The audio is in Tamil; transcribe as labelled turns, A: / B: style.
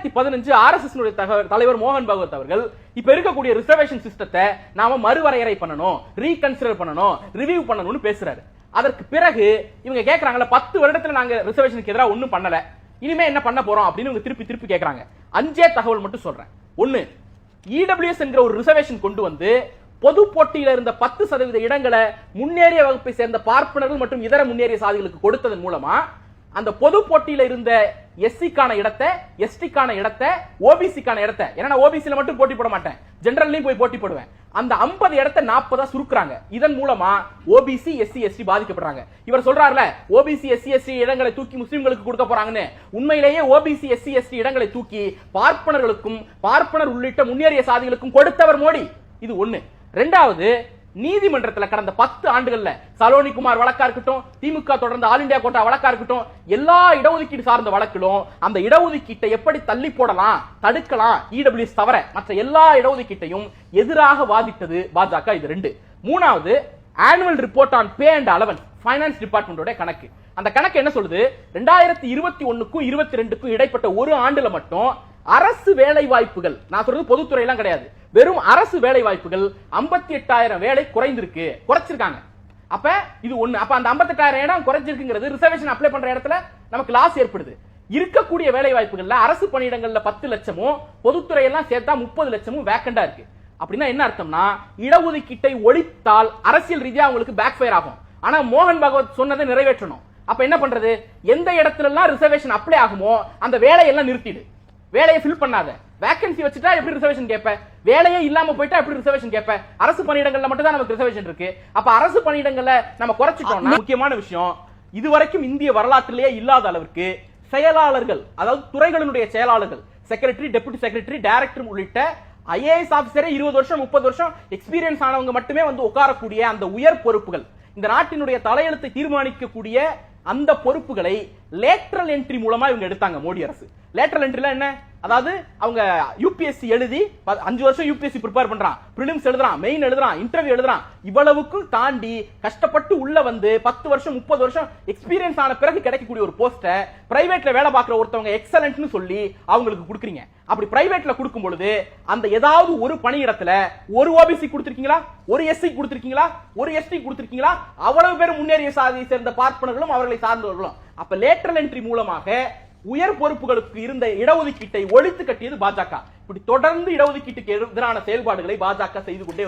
A: 2015 RSS தலைவர் மோகன் பகவத் அவர்கள் இப்ப இருக்கக்கூடிய ரிசர்வேஷன் சிஸ்டத்தை நாம மறுவரையறை பண்ணணும், ரீகன்சிடர் பண்ணணும், ரிவ்யூ பண்ணணும்னு பேசுறாரு. அதற்கு பிறகு இவங்க கேக்குறாங்கல்ல 10 வருடத்துல நாங்க ரிசர்வேஷனுக்கு எதிராக ஒண்ணும் பண்ணல, இனிமே என்ன பண்ண போறோம் அப்படின்னு இவங்க திருப்பி திருப்பி கேக்குறாங்க. 5 தகவல் மட்டும் சொல்றேன். 1, இடபிள்யூஎஸ் என்கிற ஒரு ரிசர்வேஷன் கொண்டு வந்து பொது போட்டியில இருந்த 10% இடங்களை முன்னேறிய வகுப்பை சேர்ந்த பார்ப்பனர்கள் மற்றும் இதர முன்னேறிய சாதிகளுக்கு கொடுத்ததன் மூலமா அந்த பொது போட்டியில இருந்த எஸ்சிக்கான இடத்தை, எஸ்டிக்கான இடத்தை, ஓபிசிக்கான இடத்தை, ஏன்னா ஓபிசில மட்டும் போட்டி போட மாட்டேன், ஜெனரல்லையும் போய் போட்டி போடுவேன், அந்த 50 இடத்தை 40 சுருக்குறாங்க. இதன் மூலமா ஓபிசி எஸ்சி எஸ்டி பாதிக்கப்படுறாங்க. இவர் சொல்றாருல ஓபிசி எஸ்சி எஸ்டி இடங்களை தூக்கி முஸ்லிம்களுக்கு கொடுக்க போறாங்கன்னு, உண்மையிலேயே ஓபிசி எஸ்சி எஸ்டி இடங்களை தூக்கி பார்ப்பனர்களுக்கும் பார்ப்பனர் உள்ளிட்ட முன்னேறிய சாதிகளுக்கும் கொடுத்தவர் மோடி. இது 1. 2வது, நீதிமன்றத்தில் கடந்த 10 ஆண்டுகள்ல சலோனி குமார் வழக்கா இருக்கட்டும், திமுக தொடர்ந்த ஆல் இந்தியா கோட்டா வழக்கா இருக்கட்டும், எல்லா இடஒதுக்கீடு சார்ந்த வழக்கிலும் அந்த இடஒதுக்கீட்டை எப்படி தள்ளி போடலாம், தடுக்கலாம், இடபிள்யூஎஸ் தவிர மற்ற எல்லா இடஒதுக்கீட்டையும் எதிராக வாதிட்டது பாஜக. இது 2. 3வது, annual report on pay and allowance, finance டிபார்ட்மெண்டோட கணக்கு. அந்த கணக்கு என்ன சொல்லுது? 2021க்கும் 22க்கும் இடைப்பட்ட ஒரு ஆண்டுல மட்டும் அரசு வேலை வாய்ப்புகள், நான் சொல்றது பொதுத்துறை எல்லாம் கிடையாது, வெறும் அரசு வேலை வாய்ப்புகள் 58,000 வேலை குறைச்சிருக்காங்க. அப்ப இது 1. அப்ப அந்த 58,000 இடம் குறைஞ்சிருக்குங்கிறது ரிசர்வேஷன் அப்ளை பண்ற இடத்துல நமக்கு லாஸ் ஏற்படுது. இருக்கக்கூடிய வேலை வாய்ப்புகள்ல அரசு பணியிடங்கள்ல 10 லட்சமும் பொதுத்துறை எல்லாம் சேர்த்தா 30 லட்சமும் வேக்கண்டா இருக்கு. அப்படின்னா என்ன அர்த்தம்னா இடஒதுக்கீட்டை ஒழித்தால் அரசியல் ரீதியா அவங்களுக்கு பேக் ஃபயர் ஆகும். ஆனா மோகன் பகவத் சொன்னதை நிறைவேற்றணும். அப்ப என்ன பண்றது? எந்த இடத்துல எல்லாம் ரிசர்வேஷன் அப்ளை ஆகுமோ அந்த வேலையெல்லாம் நிறுத்திடு, வேலையை ஃபில் பண்ணாத. வேகன்சி வச்சுட்டா எப்படி ரிசர்வேஷன் கேட்ப? வேலையே இல்லாம போயிட்டா எப்படி ரிசர்வேஷன் கேட்ப? அரசு பணியிடங்கள்ல மட்டும் தான் நமக்கு ரிசர்வேஷன் இருக்கு. அப்ப அரசு பணியிடங்கள்ல நம்ம குறைச்சிட்டோம்னா, முக்கியமான விஷயம், இதுவரைக்கும் இந்திய வரலாற்றிலேயே இல்லாத அளவுக்கு செயலாளர்கள், அதாவது துறைகளினுடைய செயலாளர்கள், செக்ரட்டரி, டெபுட்டி செக்ரட்டரி, டைரக்டர் உள்ளிட்ட ஐஏஎஸ் ஆபீசரே 20 வருஷம் 30 வருஷம் எக்ஸ்பீரியன்ஸ் ஆனவங்க மட்டுமே வந்து உட்காரக்கூடிய அந்த உயர் பொறுப்புகள், இந்த நாட்டினுடைய தலையெழுத்தை தீர்மானிக்கக்கூடிய அந்த பொறுப்புகளை லேட்டரல் என்ட்ரி மூலமா இவங்க எடுத்தாங்க மோடி அரசு. லேட்டரல் என்ட்ரில என்ன? அதாவது அவங்க யூபிஎஸ்சி எழுதி 5 வருஷம் யூபிஎஸ்சி ப்ரிப்பேர் பண்றான், பிரிலிம்ஸ் எழுதுறான், மெயின் எழுதுறான், இன்டர்வியூ எழுதுறான், இவ்வளவுக்கும் தாண்டி கஷ்டப்பட்டு உள்ள வந்து 10 வருஷம் 30 வருஷம் எக்ஸ்பீரியன்ஸ் ஆன பிறகு கிடைக்கக்கூடிய ஒரு போஸ்ட பிரைவேட்ல வேலை பார்க்குற ஒருத்தவங்க எக்ஸலன்ட்னு சொல்லி அவங்களுக்கு கொடுக்குறீங்க. அப்படி பிரைவேட்ல கொடுக்கும் பொழுது அந்த ஏதாவது ஒரு பணியிடத்துல ஒரு ஓபிசி கொடுத்திருக்கீங்களா, ஒரு எஸ்சி கொடுத்திருக்கீங்களா, ஒரு எஸ்டி கொடுத்திருக்கீங்களா? அவ்வளவு பேர் முன்னேறிய சாதியை சேர்ந்த பார்ப்பனர்களும் அவர்களை சார்ந்தவர்களும். அப்ப லேட்டரல் என்ட்ரி மூலமாக உயர் பொறுப்புகளுக்கு இருந்த இடஒதுக்கீட்டை ஒழித்து கட்டியது பாஜக. இப்படி தொடர்ந்து இடஒதுக்கீட்டுக்கு எதிரான செயல்பாடுகளை பாஜக செய்து கொண்டே